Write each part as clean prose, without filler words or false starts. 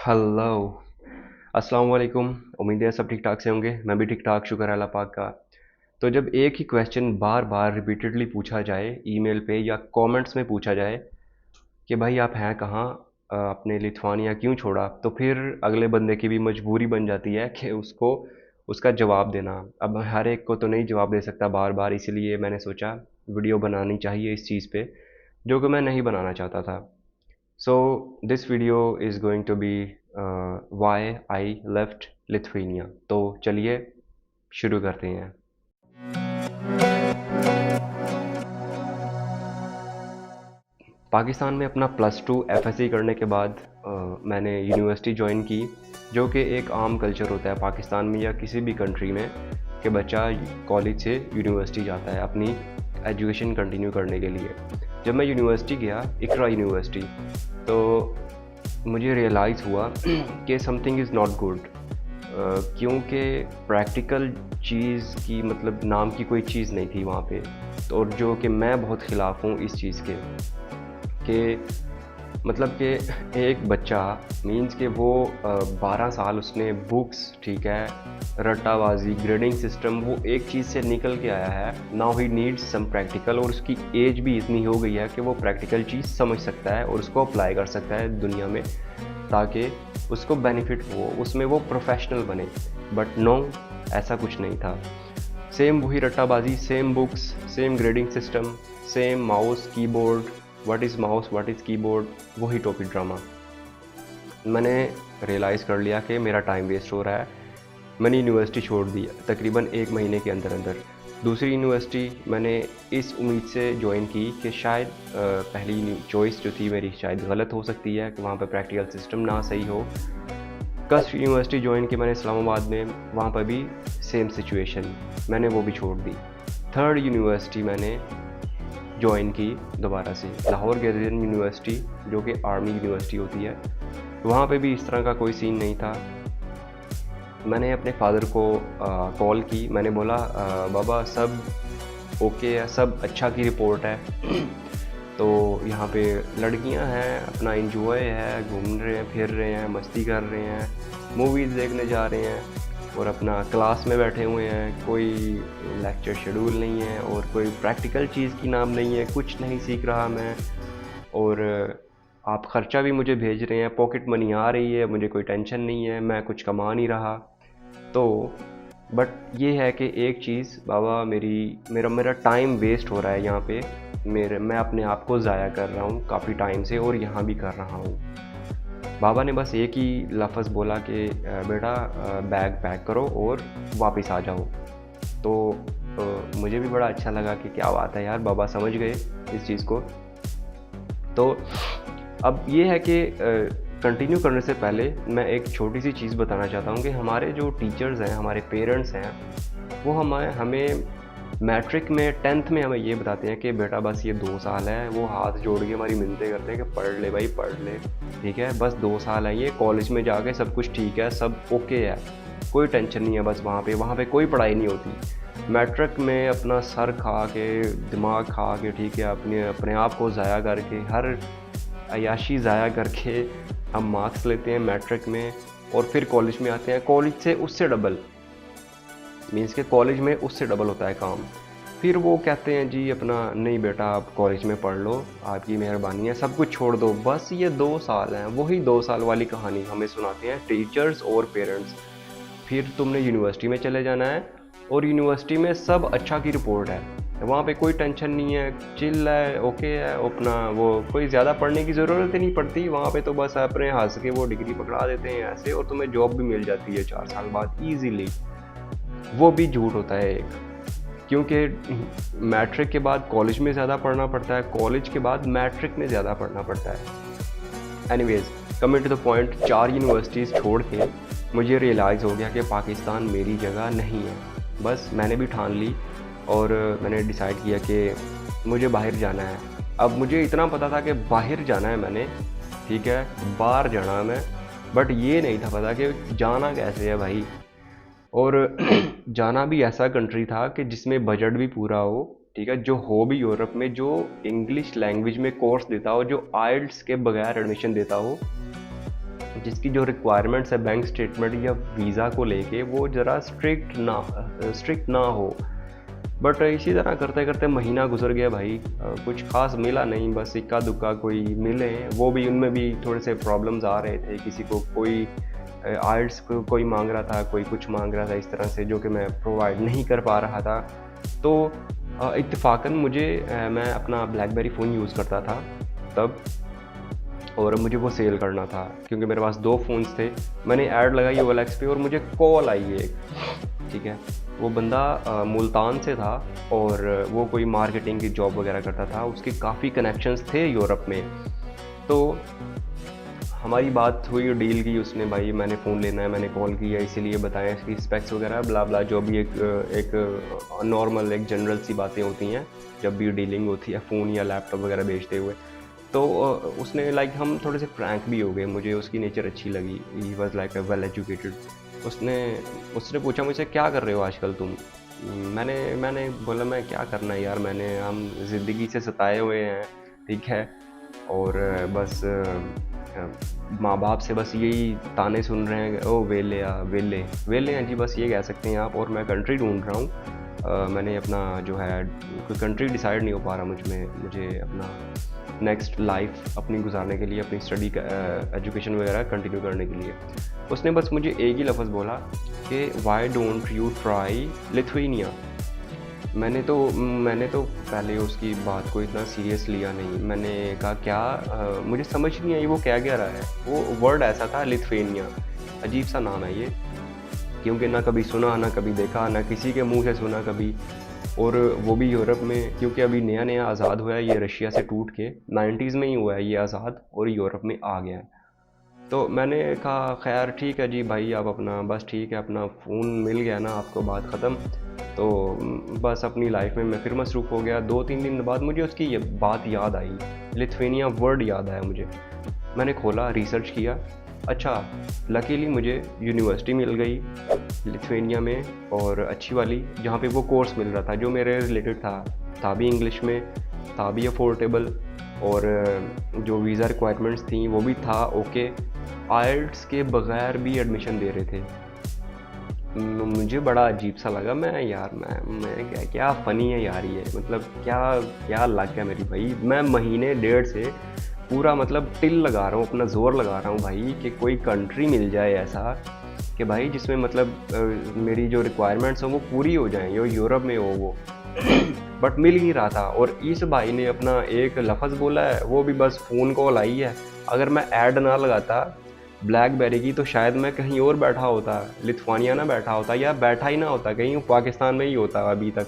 Hello. अस्सलाम वालेकुम। उम्मीद है सब ठीक ठाक से होंगे। मैं भी ठीक ठाक, शुक्र है अल्लाह पाक का। तो जब एक ही क्वेश्चन बार बार रिपीटेडली पूछा जाए, ईमेल पे या कमेंट्स में पूछा जाए कि भाई आप हैं कहाँ, आपने लिथुआनिया क्यों छोड़ा, तो फिर अगले बंदे की भी मजबूरी बन जाती है कि उसको उसका जवाब देना। अब हर एक को तो नहीं जवाब दे सकता बार बार, इसीलिए मैंने सोचा वीडियो बनानी चाहिए इस चीज़ पे, जो कि मैं नहीं बनाना चाहता था। So this video is going to be why I left Lithuania। तो चलिए शुरू करते हैं। पाकिस्तान में अपना +2 एफएससी करने के बाद मैंने यूनिवर्सिटी ज्वाइन की, जो कि एक आम कल्चर होता है पाकिस्तान में या किसी भी कंट्री में कि बच्चा कॉलेज से यूनिवर्सिटी जाता है अपनी एजुकेशन कंटिन्यू करने के लिए। जब मैं यूनिवर्सिटी गया, इकरा यूनिवर्सिटी, तो मुझे रियलाइज़ हुआ कि समथिंग इज़ नॉट गुड, क्योंकि प्रैक्टिकल चीज़ की मतलब नाम की कोई चीज़ नहीं थी वहाँ पे। तो और जो कि मैं बहुत ख़िलाफ़ हूँ इस चीज़ के कि मतलब कि एक बच्चा मींस कि वो 12 साल उसने बुक्स, ठीक है, रट्टाबाजी, ग्रेडिंग सिस्टम, वो एक चीज़ से निकल के आया है। Now he needs some practical, और उसकी एज भी इतनी हो गई है कि वो प्रैक्टिकल चीज़ समझ सकता है और उसको अप्लाई कर सकता है दुनिया में, ताकि उसको बेनिफिट हो, उसमें वो प्रोफेशनल बने। बट नो, ऐसा कुछ नहीं था। सेम वही रट्टाबाजी, same books, same grading system, same mouse keyboard, what is mouse, what is keyboard, वही टॉपिक ड्रामा। मैंने रियलाइज़ कर लिया कि मेरा टाइम वेस्ट हो रहा है। मैंने यूनिवर्सिटी छोड़ दी तकरीबन 1 महीने के अंदर अंदर। दूसरी यूनिवर्सिटी मैंने इस उम्मीद से ज्वाइन की कि शायद पहली चॉइस जो थी मेरी शायद गलत हो सकती है, कि वहाँ पर प्रैक्टिकल सिस्टम ना सही हो। कस्ब यूनिवर्सिटी ज्वाइन की मैंने इस्लामाबाद में, वहाँ पर भी सेम सिचुएशन, मैंने वो भी छोड़ दी। थर्ड यूनिवर्सिटी मैंने ज्वाइन की दोबारा से, लाहौर गैज़ियन यूनिवर्सिटी, जो कि आर्मी यूनिवर्सिटी होती है। वहाँ पे भी इस तरह का कोई सीन नहीं था। मैंने अपने फादर को कॉल की, मैंने बोला बाबा सब ओके है, सब अच्छा की रिपोर्ट है। तो यहाँ पे लड़कियाँ हैं, अपना इंजॉय है, घूम रहे हैं, फिर रहे हैं, मस्ती कर रहे हैं, मूवीज़ देखने जा रहे हैं, और अपना क्लास में बैठे हुए हैं। कोई लेक्चर शेड्यूल नहीं है और कोई प्रैक्टिकल चीज़ की नाम नहीं है, कुछ नहीं सीख रहा मैं। और आप ख़र्चा भी मुझे भेज रहे हैं, पॉकेट मनी आ रही है, मुझे कोई टेंशन नहीं है, मैं कुछ कमा नहीं रहा। तो बट ये है कि एक चीज़ बाबा, मेरा मेरा टाइम वेस्ट हो रहा है यहाँ पे। मैं अपने आप को ज़ाया कर रहा हूँ काफ़ी टाइम से, और यहाँ भी कर रहा हूँ। बाबा ने बस एक ही लफ्ज़ बोला कि बेटा बैग पैक करो और वापस आ जाओ। तो मुझे भी बड़ा अच्छा लगा कि क्या बात है यार, बाबा समझ गए इस चीज़ को। तो अब ये है कि कंटिन्यू करने से पहले मैं एक छोटी सी चीज़ बताना चाहता हूँ कि हमारे जो टीचर्स हैं, हमारे पेरेंट्स हैं, वो हमें मैट्रिक में 10th में हमें ये बताते हैं कि बेटा बस ये 2 साल है। वो हाथ जोड़ के हमारी मिन्नतें करते हैं कि पढ़ ले भाई, पढ़ ले, ठीक है, बस 2 साल है, ये कॉलेज में जाके सब कुछ ठीक है, सब ओके है, कोई टेंशन नहीं है। बस वहाँ पे कोई पढ़ाई नहीं होती। मैट्रिक में अपना सर खा के, दिमाग खा के, ठीक है, अपने अपने आप को ज़ाया करके, हर अय्याशी ज़ाया करके हम मार्क्स लेते हैं मैट्रिक में, और फिर कॉलेज में आते हैं, कॉलेज से उससे डबल, मीन्स के कॉलेज में उससे डबल होता है काम। फिर वो कहते हैं जी अपना, नहीं बेटा आप कॉलेज में पढ़ लो, आपकी मेहरबानी है, सब कुछ छोड़ दो, बस ये 2 साल हैं। वही 2 साल वाली कहानी हमें सुनाते हैं टीचर्स और पेरेंट्स। फिर तुमने यूनिवर्सिटी में चले जाना है, और यूनिवर्सिटी में सब अच्छा की रिपोर्ट है, वहाँ पे कोई टेंशन नहीं है, चिल है, ओके है, अपना वो कोई ज़्यादा पढ़ने की ज़रूरत ही नहीं पड़ती वहाँ पे। तो बस अपने हंस के वो डिग्री पकड़ा देते हैं ऐसे, और तुम्हें जॉब भी मिल जाती है 4 साल बाद ईजीली। वो भी झूठ होता है एक, क्योंकि मैट्रिक के बाद कॉलेज में ज़्यादा पढ़ना पड़ता है, कॉलेज के बाद मैट्रिक में ज़्यादा पढ़ना पड़ता है। Anyways, coming to the point, 4 universities छोड़ के मुझे रियलाइज़ हो गया कि पाकिस्तान मेरी जगह नहीं है। बस मैंने भी ठान ली, और मैंने डिसाइड किया कि मुझे बाहर जाना है। अब मुझे इतना पता था कि बाहर जाना है मैंने, ठीक है, बाहर जाना है मैं, बट ये नहीं था पता कि जाना कैसे है भाई। और जाना भी ऐसा कंट्री था कि जिसमें बजट भी पूरा हो, ठीक है, जो हो भी यूरोप में, जो इंग्लिश लैंग्वेज में कोर्स देता हो, जो आइल्स के बगैर एडमिशन देता हो, जिसकी जो रिक्वायरमेंट्स है बैंक स्टेटमेंट या वीज़ा को लेके वो ज़रा स्ट्रिक्ट ना हो। बट इसी तरह करते करते महीना गुजर गया भाई, कुछ खास मिला नहीं, बस इक्का दुक्का कोई मिले, वो भी उनमें भी थोड़े से प्रॉब्लम्स आ रहे थे। किसी को कोई आइल्स को कोई मांग रहा था, कोई कुछ मांग रहा था इस तरह से, जो कि मैं प्रोवाइड नहीं कर पा रहा था। तो इत्तेफाकन मैं अपना ब्लैकबेरी फ़ोन यूज़ करता था तब, और मुझे वो सेल करना था क्योंकि मेरे पास 2 फ़ोन्स थे। मैंने ऐड लगाई OLX पे और मुझे कॉल आई एक, ठीक है। वो बंदा मुल्तान से था और वो कोई मार्केटिंग की जॉब वगैरह करता था, उसके काफ़ी कनेक्शंस थे यूरोप में। तो हमारी बात हुई, डील की उसने, भाई मैंने फ़ोन लेना है, मैंने कॉल किया, इसीलिए बताया इसकी स्पेक्स वगैरह ब्ला ब्ला, जो भी एक नॉर्मल एक जनरल सी बातें होती हैं जब भी डीलिंग होती है फ़ोन या लैपटॉप वगैरह बेचते हुए। तो उसने लाइक हम थोड़े से फ्रैंक भी हो गए, मुझे उसकी नेचर अच्छी लगी। He was like a well educated. उसने पूछा मुझसे, क्या कर रहे हो आजकल तुम? मैंने बोला, मैं क्या करना है यार, हम ज़िंदगी से सताए हुए हैं, ठीक है, और बस माँ बाप से बस यही ताने सुन रहे हैं, ओ वेले हैं जी, बस ये कह सकते हैं आप। और मैं कंट्री ढूंढ रहा हूँ, मैंने अपना जो है कोई कंट्री डिसाइड नहीं हो पा रहा मुझे अपना नेक्स्ट लाइफ अपनी गुजारने के लिए, अपनी स्टडी का एजुकेशन वगैरह कंटिन्यू करने के लिए। उसने बस मुझे एक ही लफ्ज़ बोला कि why don't you try Lithuania. मैंने तो पहले उसकी बात को इतना सीरियस लिया नहीं। मैंने कहा क्या, मुझे समझ नहीं आई वो क्या कह रहा है। वो वर्ड ऐसा था लिथुआनिया, अजीब सा नाम है ये, क्योंकि ना कभी सुना, ना कभी देखा, ना किसी के मुंह से सुना कभी, और वो भी यूरोप में, क्योंकि अभी नया नया आज़ाद हुआ है ये रशिया से टूट के, 90s में ही हुआ है ये आज़ाद, और यूरोप में आ गया है। तो मैंने कहा खैर ठीक है जी भाई, आप अपना बस ठीक है, अपना फ़ोन मिल गया ना आपको, बात ख़त्म। तो बस अपनी लाइफ में मैं फिर मसरूफ़ हो गया। 2-3 दिन बाद मुझे उसकी ये बात याद आई, लिथुआनिया वर्ड याद आया मुझे। मैंने खोला, रिसर्च किया, अच्छा लकीली मुझे यूनिवर्सिटी मिल गई लिथुआनिया में, और अच्छी वाली, जहाँ पे वो कोर्स मिल रहा था जो मेरे रिलेटेड था भी इंग्लिश में, था भी अफोर्डेबल, और जो वीज़ा रिक्वायरमेंट्स थी वो भी था ओके। आइल्ट्स के बगैर भी एडमिशन दे रहे थे। मुझे बड़ा अजीब सा लगा। मैं क्या फ़नी है यार ये, मतलब क्या लग गया मेरी भाई। मैं महीने डेढ़ से पूरा मतलब टिल लगा रहा हूँ, अपना ज़ोर लगा रहा हूँ भाई कि कोई कंट्री मिल जाए ऐसा कि भाई जिसमें मतलब मेरी जो रिक्वायरमेंट्स हो वो पूरी हो जाएँ, यो यूरोप में हो वो। बट मिल ही रहा था, और इस भाई ने अपना एक लफ्ज़ बोला है, वो भी बस फ़ोन कॉल आई है। अगर मैं ऐड ना लगाता ब्लैकबेरी की तो शायद मैं कहीं और बैठा होता, लिथुआनिया ना बैठा होता, या बैठा ही ना होता, कहीं पाकिस्तान में ही होता अभी तक।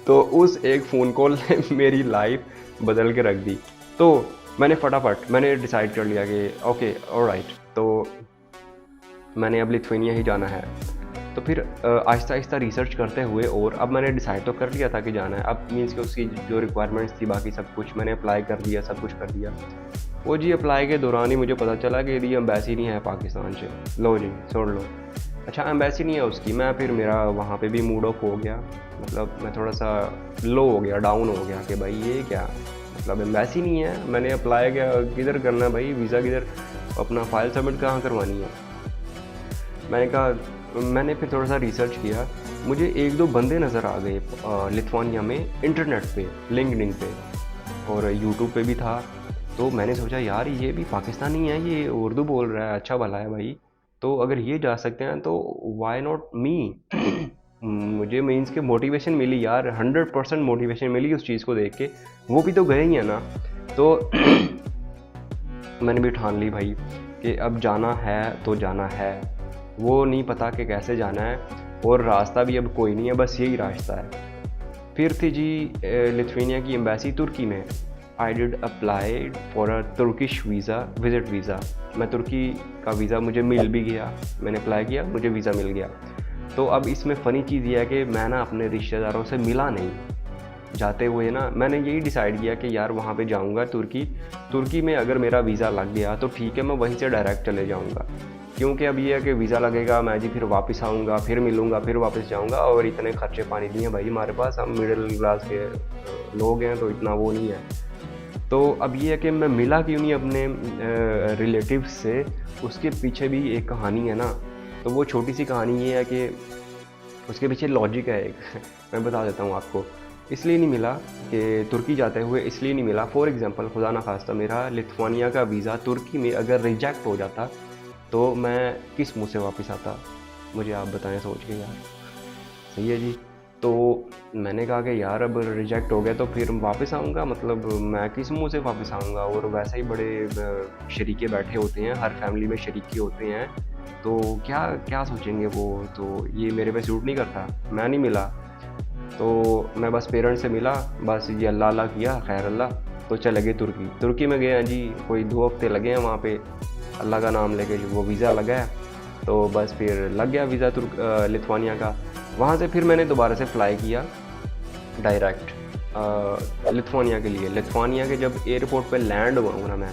तो उस एक फ़ोन कॉल ने मेरी लाइफ बदल के रख दी। तो मैंने डिसाइड कर लिया कि ओके ऑलराइट, तो मैंने अब लिथुआनिया ही जाना है। तो फिर आहिस्ता आहिस्ता रिसर्च करते हुए, और अब मैंने डिसाइड तो कर लिया था कि जाना है। अब मीन्स कि उसकी जो रिक्वायरमेंट्स थी, बाकी सब कुछ मैंने अप्लाई कर दिया, सब कुछ कर दिया। वो जी अप्लाई के दौरान ही मुझे पता चला कि यदि एम्बेसी नहीं है पाकिस्तान से। लो जी छोड़ लो, अच्छा एम्बेसी नहीं है उसकी। मैं फिर मेरा वहाँ पे भी मूड ऑफ हो गया, मतलब मैं थोड़ा सा लो हो गया, डाउन हो गया कि भाई ये क्या, मतलब एम्बेसी नहीं है, मैंने अप्लाई किया, किधर करना है भाई वीज़ा, किधर अपना फ़ाइल सबमिट कहाँ करवानी है। मैंने फिर थोड़ा सा रिसर्च किया, मुझे 1-2 बंदे नज़र आ गए लिथुआनिया में, इंटरनेट पे, लिंक्डइन पे और यूट्यूब पे भी था। तो मैंने सोचा यार ये भी पाकिस्तानी है, ये उर्दू बोल रहा है, अच्छा भला है भाई, तो अगर ये जा सकते हैं तो वाई नॉट मी। मुझे मीन्स के मोटिवेशन मिली यार, 100% मोटिवेशन मिली उस चीज़ को देख के, वो भी तो गए ही है ना। तो मैंने भी ठान ली भाई कि अब जाना है तो जाना है, वो नहीं पता कि कैसे जाना है, और रास्ता भी अब कोई नहीं है, बस यही रास्ता है। फिर थी जी लिथुआनिया की एम्बेसी तुर्की में। I did apply for a Turkish visa, visit visa. मैं तुर्की का वीज़ा मुझे मिल भी गया, मैंने अप्लाई किया, मुझे वीज़ा मिल गया। तो अब इसमें फ़नी चीज़ ये है कि मैं ना अपने रिश्तेदारों से मिला नहीं जाते हुए ना। मैंने यही डिसाइड किया कि यार वहाँ पे जाऊँगा तुर्की में, अगर मेरा वीज़ा लग गया तो ठीक है, मैं वहीं से डायरेक्ट चले जाऊँगा, क्योंकि अब ये है कि वीज़ा लगेगा, मैं जी फिर वापस आऊँगा, फिर मिलूँगा, फिर वापस जाऊँगा, और इतने खर्चे पानी नहीं है भाई हमारे पास, हम मिडिल क्लास के लोग हैं तो इतना वो नहीं है। तो अब ये है कि मैं मिला क्यों नहीं अपने रिलेटिव्स से, उसके पीछे भी एक कहानी है ना। तो वो छोटी सी कहानी ये है कि उसके पीछे लॉजिक है एक मैं बता देता हूँ आपको। इसलिए नहीं मिला कि तुर्की जाते हुए इसलिए नहीं मिला, फॉर एग्ज़ाम्पल खुदा ना खास्ता मेरा लिथुआनिया का वीज़ा तुर्की में अगर रिजेक्ट हो जाता तो मैं किस मुँह से वापस आता? मुझे आप बताएं सोच के यार। सही है जी। तो मैंने कहा कि यार अब रिजेक्ट हो गया तो फिर वापस आऊँगा, मतलब मैं किस मुँह से वापस आऊँगा? और वैसे ही बड़े शरीके बैठे होते हैं, हर फैमिली में शरीके होते हैं, तो क्या क्या सोचेंगे वो? तो ये मेरे पे सूट नहीं करता, मैं नहीं मिला। तो मैं बस पेरेंट्स से मिला, बस ये अल्लाह अल्लाह किया, खैर अल्लाह, तो चले गए तुर्की। तुर्की में गए हैं जी, कोई 2 हफ्ते लगे हैं वहाँ पे, अल्लाह का नाम लेके वो वीज़ा लगा है, तो बस फिर लग गया वीज़ा लिथुआनिया का। वहाँ से फिर मैंने दोबारा से फ़्लाई किया डायरेक्ट लिथुआनिया के लिए। लिथुआनिया के जब एयरपोर्ट पे लैंड हुआ हूँ ना मैं,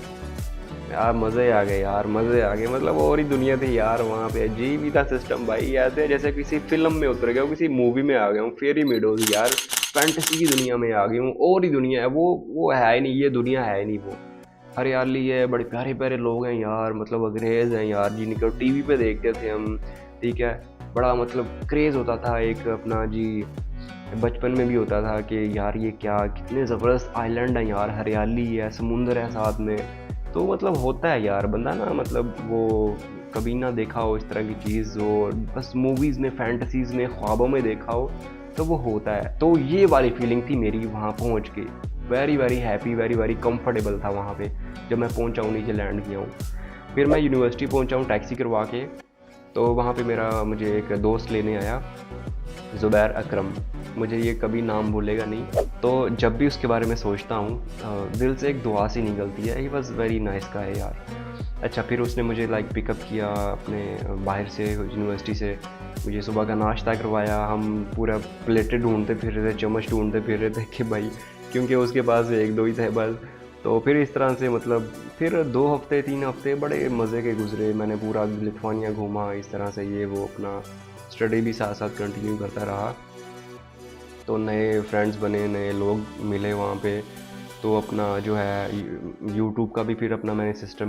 यार मज़े आ गए यार, मज़े आ गए, मतलब और ही दुनिया थी यार वहाँ पे। अजीब ही था सिस्टम भाई, ऐसे जैसे किसी फिल्म में उतर गया हूँ, किसी मूवी में आ गया हूँ, फेरी मीडोज यार, फैंटेसी की दुनिया में आ गई हूँ, और ही दुनिया है वो है ही नहीं, ये दुनिया है ही नहीं वो। हरियाली है, बड़े प्यारे प्यारे लोग हैं यार, मतलब अंग्रेज़ हैं यार जिनको टीवी पे देखते थे हम, ठीक है। बड़ा मतलब क्रेज़ होता था एक अपना जी, बचपन में भी होता था कि यार ये क्या कितने ज़बरदस्त आइलैंड हैं यार, हरियाली है, समुंदर है साथ में। तो मतलब होता है यार बंदा ना, मतलब वो कभी ना देखा हो इस तरह की चीज़, और बस मूवीज़ में, फैंटेसीज़ में, ख्वाबों में देखा हो, तो वो होता है। तो ये वाली फीलिंग थी मेरी वहाँ पहुँच के। Very very happy, very very comfortable था वहाँ पे जब मैं पहुँचा हूँ, नीचे लैंड किया हूँ। फिर मैं यूनिवर्सिटी पहुँचा हूँ टैक्सी करवा के, तो वहाँ पे मुझे एक दोस्त लेने आया, ज़ुबैर अकरम, मुझे ये कभी नाम भूलेगा नहीं। तो जब भी उसके बारे में सोचता हूँ दिल से एक दुआ सी निकलती है, he was very nice guy यार। अच्छा, फिर उसने मुझे लाइक पिकअप किया अपने बाहर से, यूनिवर्सिटी से, मुझे सुबह का नाश्ता करवाया। हम पूरा प्लेटें ढूंढते फिर रहे थे, चम्मच ढूंढते फिर रहे थे कि भाई, क्योंकि उसके पास 1-2 ही थे बस। तो फिर इस तरह से मतलब फिर 2 हफ्ते 3 हफ्ते बड़े मज़े के गुजरे। मैंने पूरा लिथुआनिया घूमा इस तरह से, ये वो अपना स्टडी भी साथ साथ कंटिन्यू करता रहा। तो नए फ्रेंड्स बने, नए लोग मिले वहाँ पे। तो अपना जो है यूट्यूब का भी फिर अपना मैंने सिस्टम,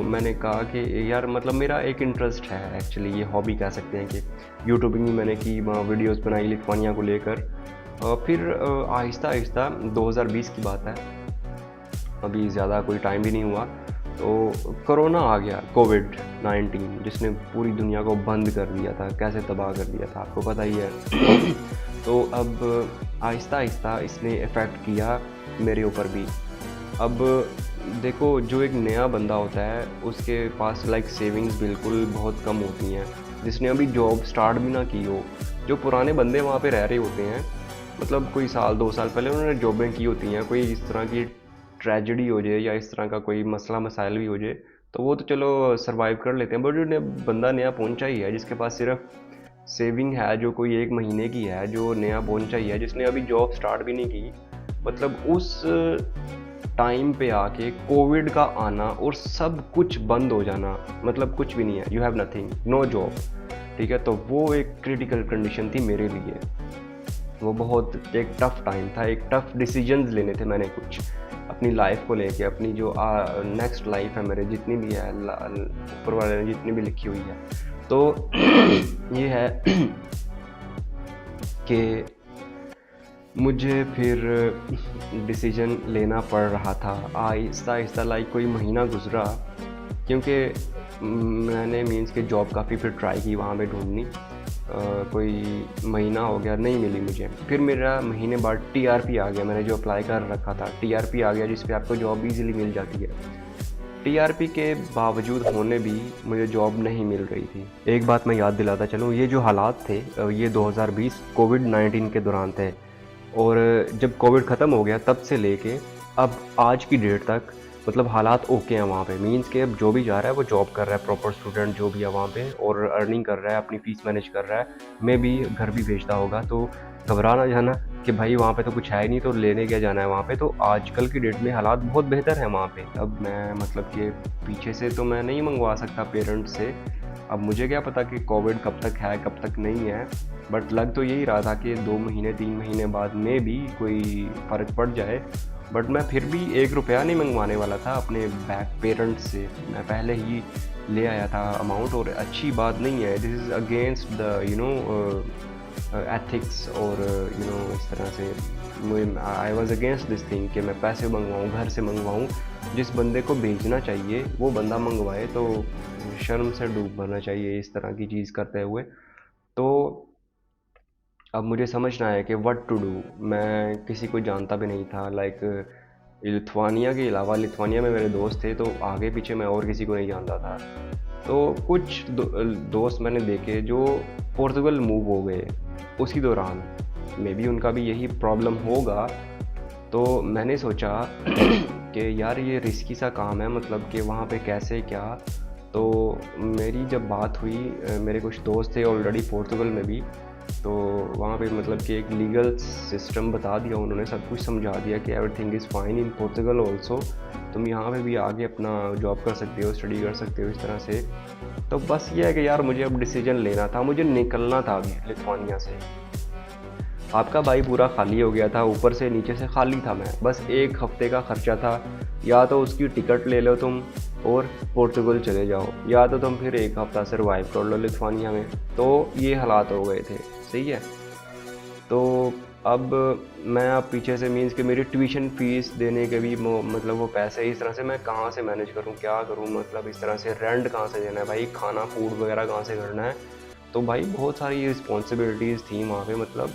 मैंने कहा कि यार मतलब मेरा एक इंटरेस्ट है एक्चुअली, ये हॉबी कह सकते हैं कि यूट्यूबिंग भी मैंने की, वहाँ वीडियोस बनाई लिथुआनिया को लेकर। फिर आहिस्ता आहिस्ता 2020 की बात है, अभी ज़्यादा कोई टाइम भी नहीं हुआ, तो कोरोना आ गया, कोविड-19, जिसने पूरी दुनिया को बंद कर दिया था, कैसे तबाह कर दिया था आपको पता ही है। तो अब आहिस्ता आहिस्ता इसने इफ़ेक्ट किया मेरे ऊपर भी। अब देखो, जो एक नया बंदा होता है उसके पास लाइक सेविंग्स बिल्कुल बहुत कम होती हैं, जिसने अभी जॉब स्टार्ट भी ना की हो। जो पुराने बंदे वहाँ पे रह रहे होते हैं, मतलब कोई साल 2 साल पहले उन्होंने जॉबें की होती हैं, कोई इस तरह की ट्रेजेडी हो जाए या इस तरह का कोई मसला मसाइल भी हो जाए, तो वो तो चलो सर्वाइव कर लेते हैं। बट जो बंदा नया पहुंचा ही है, जिसके पास सिर्फ सेविंग है, जो कोई 1 महीने की है, जो नया पहुंचा ही है, जिसने अभी जॉब स्टार्ट भी नहीं की, मतलब उस टाइम पे आके कोविड का आना और सब कुछ बंद हो जाना, मतलब कुछ भी नहीं है, you have nothing, no job, ठीक है। तो वो एक क्रिटिकल कंडीशन थी मेरे लिए। वो बहुत एक टफ़ टाइम था, एक टफ़ डिसीजंस लेने थे मैंने कुछ अपनी लाइफ को लेके, अपनी जो नेक्स्ट लाइफ है मेरे, जितनी भी है ऊपर वाले ने जितनी भी लिखी हुई है। तो ये है कि मुझे फिर डिसीजन लेना पड़ रहा था आहिस्ता आहिस्ता, लाइक कोई महीना गुजरा, क्योंकि मैंने मीन्स के जॉब काफ़ी फिर ट्राई की वहाँ पे ढूंढनी। कोई महीना हो गया, नहीं मिली मुझे। फिर मेरा महीने बाद टीआरपी आ गया, मैंने जो अप्लाई कर रखा था टीआरपी आ गया, जिस पे आपको जॉब इजीली मिल जाती है। टीआरपी के बावजूद होने भी मुझे जॉब नहीं मिल रही थी। एक बात मैं याद दिलाता चलूँ, ये जो हालात थे ये 2020 कोविड-19 के दौरान थे, और जब कोविड ख़त्म हो गया तब से लेके अब आज की डेट तक मतलब हालात ओके हैं वहाँ पे। मीन्स कि अब जो भी जा रहा है वो जॉब कर रहा है, प्रॉपर स्टूडेंट जो भी है वहाँ पे, और अर्निंग कर रहा है, अपनी फ़ीस मैनेज कर रहा है, मे बी घर भी भेजता होगा। तो घबरा ना जाना कि भाई वहाँ पे तो कुछ है ही नहीं, तो लेने क्या जाना है वहाँ पे। तो आजकल की डेट में हालात बहुत बेहतर हैं वहाँ पे। अब मैं मतलब कि पीछे से तो मैं नहीं मंगवा सकता पेरेंट्स से, अब मुझे क्या पता कि कोविड कब तक है कब तक नहीं है, बट लग तो यही रहा था कि 2 महीने 3 महीने बाद में भी कोई फ़र्क पड़ जाए। बट मैं फिर भी 1 रुपया नहीं मंगवाने वाला था अपने बैक पेरेंट्स से। मैं पहले ही ले आया था अमाउंट, और अच्छी बात नहीं है, this is against the ethics, और इस तरह से I was against this thing कि मैं पैसे मंगवाऊँ, घर से मंगवाऊँ। जिस बंदे को भेजना चाहिए वो बंदा मंगवाए, तो शर्म से डूब मरना चाहिए इस तरह की चीज़ करते हुए। तो अब मुझे समझना है कि व्हाट टू डू। मैं किसी को जानता भी नहीं था, लाइक लिथुआनिया के अलावा, लिथुआनिया में मेरे दोस्त थे, तो आगे पीछे मैं और किसी को नहीं जानता था। तो कुछ दोस्त मैंने देखे जो पोर्तुगल मूव हो गए उसी दौरान, मे बी उनका भी यही प्रॉब्लम होगा। तो मैंने सोचा कि यार ये रिस्की सा काम है, मतलब कि वहाँ पे कैसे क्या। तो मेरी जब बात हुई, मेरे कुछ दोस्त थे ऑलरेडी पोर्तुगल में भी, तो वहाँ पे मतलब कि एक लीगल सिस्टम बता दिया उन्होंने, सब कुछ समझा दिया कि everything is fine in Portugal also, तुम यहाँ पे भी आगे अपना जॉब कर सकते हो, स्टडी कर सकते हो, इस तरह से। तो बस ये है कि यार मुझे अब डिसीजन लेना था, मुझे निकलना था अभी लिथुआनिया से। आपका भाई पूरा खाली हो गया था, ऊपर से नीचे से खाली था मैं, बस 1 हफ्ते का खर्चा था। या तो उसकी टिकट ले लो तुम और पोर्तुगल चले जाओ, या तो तुम फिर 1 हफ्ता सर्वाइव कर लो लिथुआनिया में। तो ये हालात हो गए थे, सही है। तो अब मैं अब पीछे से मीन्स कि मेरी ट्यूशन फ़ीस देने के भी मतलब वो पैसे, इस तरह से मैं कहाँ से मैनेज करूँ, क्या करूँ, मतलब इस तरह से रेंट कहाँ से देना है भाई, खाना फूड वगैरह कहाँ से करना है। तो भाई बहुत सारी रिस्पॉन्सिबिलिटीज़ थी वहाँ पे। मतलब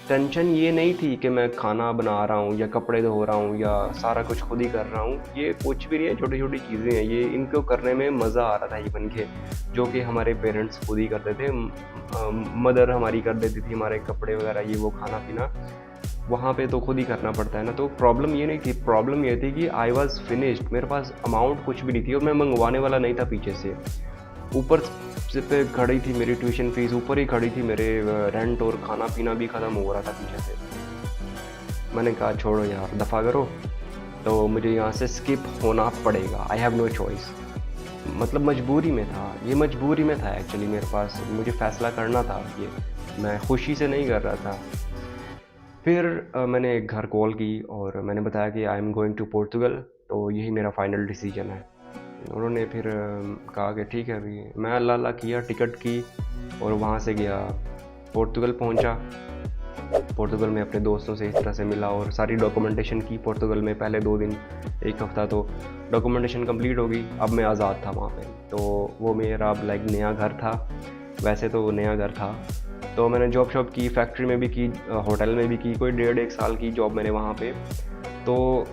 टेंशन ये नहीं थी कि मैं खाना बना रहा हूँ या कपड़े धो रहा हूँ या सारा कुछ खुद ही कर रहा हूँ, ये कुछ भी नहीं है, छोटी छोटी चीज़ें हैं ये, इनको करने में मज़ा आ रहा था इवन के, जो कि हमारे पेरेंट्स खुद ही करते थे। मदर हमारी कर देती थी हमारे कपड़े वगैरह, ये वो, खाना पीना वहाँ पे तो खुद ही करना पड़ता है ना। तो प्रॉब्लम ये नहीं थी, प्रॉब्लम ये थी कि आई वॉज फिनिश्ड, मेरे पास अमाउंट कुछ भी नहीं थी और मैं मंगवाने वाला नहीं था पीछे से। ऊपर से पे खड़ी थी मेरी ट्यूशन फीस, ऊपर ही खड़ी थी मेरे रेंट, और खाना पीना भी ख़त्म हो रहा था पीछे से। मैंने कहा छोड़ो यार, दफ़ा करो। तो मुझे यहाँ से स्किप होना पड़ेगा, आई हैव नो चॉइस। मतलब मजबूरी में था, ये मजबूरी में था एक्चुअली, मेरे पास मुझे फ़ैसला करना था, ये मैं खुशी से नहीं कर रहा था। फिर मैंने एक घर कॉल की और मैंने बताया कि I am going to Portugal, तो यही मेरा फ़ाइनल डिसीजन है। उन्होंने फिर कहा कि ठीक है। अभी मैं अल्लाह अल्लाह किया, टिकट की और वहाँ से गया, पोर्तुगल पहुँचा। पोर्तुगल में अपने दोस्तों से इस तरह से मिला और सारी डॉक्यूमेंटेशन की पोर्तुगल में। पहले 2 दिन 1 हफ़्ता तो डॉक्यूमेंटेशन कंप्लीट हो गई। अब मैं आज़ाद था वहाँ पे, तो वो मेरा अब लाइक नया घर था, वैसे तो नया घर था। तो मैंने जॉब शॉप की, फैक्ट्री में भी की, होटल में भी की, कोई 1.5 साल की जॉब मैंने वहाँ पे। तो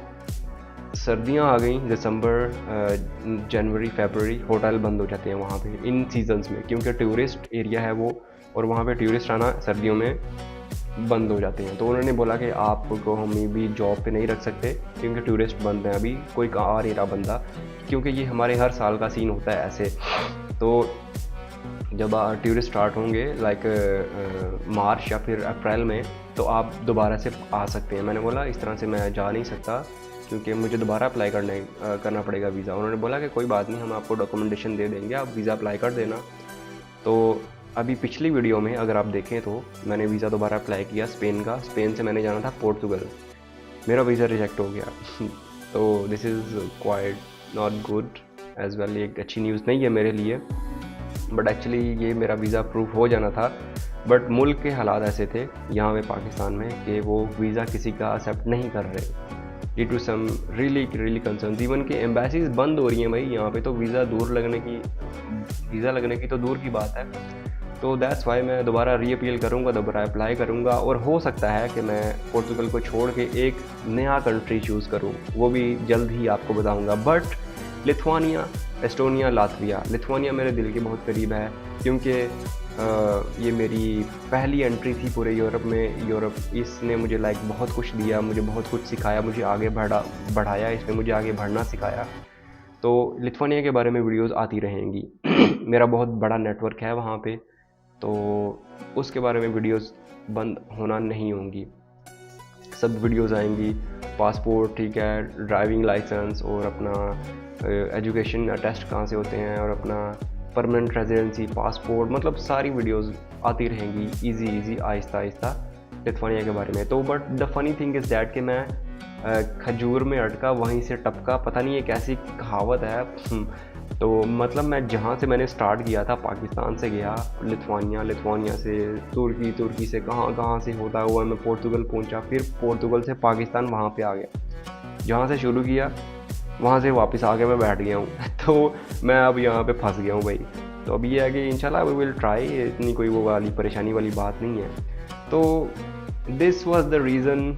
सर्दियाँ आ गई, दिसंबर, जनवरी, फरवरी, होटल बंद हो जाते हैं वहाँ पे इन सीजन्स में, क्योंकि टूरिस्ट एरिया है वो, और वहाँ पे टूरिस्ट आना सर्दियों में बंद हो जाते हैं। तो उन्होंने बोला कि आपको हम भी जॉब पे नहीं रख सकते क्योंकि टूरिस्ट बंद हैं, अभी कोई आ नहीं रहा बंदा, क्योंकि ये हमारे हर साल का सीन होता है ऐसे। तो जब टूरिस्ट स्टार्ट होंगे लाइक मार्च या फिर अप्रैल में, तो आप दोबारा से आ सकते हैं। मैंने बोला इस तरह से मैं जा नहीं सकता क्योंकि मुझे दोबारा अप्लाई करना पड़ेगा वीज़ा। उन्होंने बोला कि कोई बात नहीं, हम आपको डॉक्यूमेंटेशन दे देंगे, आप वीज़ा अप्लाई कर देना। तो अभी पिछली वीडियो में अगर आप देखें तो मैंने वीज़ा दोबारा अप्लाई किया स्पेन का, स्पेन से मैंने जाना था पोर्तुगल, मेरा वीज़ा रिजेक्ट हो गया। तो this is quite not good as well, ये एक अच्छी न्यूज़ नहीं है मेरे लिए, बट एक्चुअली ये मेरा वीज़ा अप्रूव हो जाना था। बट मुल्क के हालात ऐसे थे यहाँ पे पाकिस्तान में कि वो वीज़ा किसी का एक्सेप्ट नहीं कर रहे, due to some really concern. Even के एम्बेसीज बंद हो रही हैं भाई यहाँ पे, तो वीज़ा लगने की तो दूर की बात है। तो दैट्स वाई मैं दोबारा रीअपील करूँगा, दोबारा अप्लाई करूँगा, और हो सकता है कि मैं पोर्तुगल को छोड़ के एक नया कंट्री चूज़ करूँ, वो भी जल्द ही आपको बताऊँगा। But Lithuania, Estonia, Latvia, Lithuania मेरे दिल के बहुत करीब है, क्योंकि ये मेरी पहली एंट्री थी पूरे यूरोप में। यूरोप इसने मुझे लाइक बहुत कुछ दिया, मुझे बहुत कुछ सिखाया, मुझे आगे बढ़ाया, इसने मुझे आगे बढ़ना सिखाया। तो लिथुआनिया के बारे में वीडियोस आती रहेंगी। मेरा बहुत बड़ा नेटवर्क है वहाँ पे, तो उसके बारे में वीडियोस बंद होना नहीं होंगी, सब वीडियोस आएंगी। पासपोर्ट, ठीक है, ड्राइविंग लाइसेंस, और अपना एजुकेशन टेस्ट कहाँ से होते हैं, और अपना परमानेंट रेजिडेंसी, पासपोर्ट, मतलब सारी वीडियोस आती रहेंगी इजी आहिस्ता आहिस्ता। लिथुआनिया के बारे में। तो but the funny thing is that कि मैं खजूर में अटका वहीं से टपका, पता नहीं ये कैसी कहावत है। तो मतलब मैं जहाँ से मैंने स्टार्ट किया था, पाकिस्तान से गया लिथुआनिया, लिथुआनिया से तुर्की, तुर्की से कहाँ कहाँ से होता हुआ मैं पोर्तुगल पहुँचा, फिर पोर्तुगल से पाकिस्तान वहाँ पे आ गया। जहाँ से शुरू किया वहाँ से वापस आके मैं बैठ गया हूँ। तो मैं अब यहाँ पे फंस गया हूँ भाई। तो अब ये है कि इंशाल्लाह वी विल ट्राई, इतनी कोई वो वाली परेशानी वाली बात नहीं है। तो this was the reason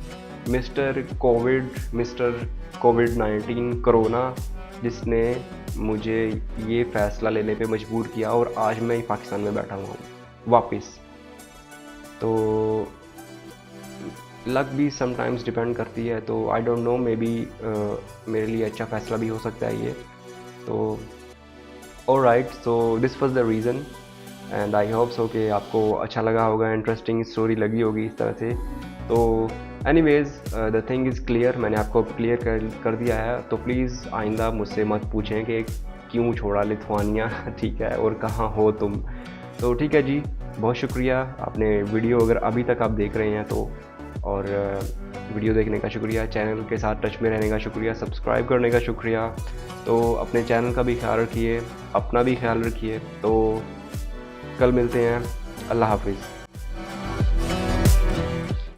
mister covid corona, जिसने मुझे ये फ़ैसला लेने पे मजबूर किया और आज मैं पाकिस्तान में बैठा हुआ हूँ वापस। तो लक भी समटाइम्स डिपेंड करती है, तो I don't know, may be मेरे लिए अच्छा फ़ैसला भी हो सकता है ये। तो alright, so this was the reason and I hope so कि आपको अच्छा लगा होगा, इंटरेस्टिंग स्टोरी लगी होगी इस तरह से। तो anyways the thing is clear, मैंने आपको क्लियर कर दिया है। तो प्लीज़ आइंदा मुझसे मत पूछें कि क्यों छोड़ा लिथुआनिया। ठीक है, और कहाँ हो तुम। तो ठीक है जी, बहुत शुक्रिया। आपने वीडियो अगर अभी तक आप देख रहे हैं तो, और वीडियो देखने का शुक्रिया, चैनल के साथ टच में रहने का शुक्रिया, सब्सक्राइब करने का शुक्रिया। तो अपने चैनल का भी ख्याल रखिए, अपना भी ख्याल रखिए। तो कल मिलते हैं, अल्लाह हाफिज़।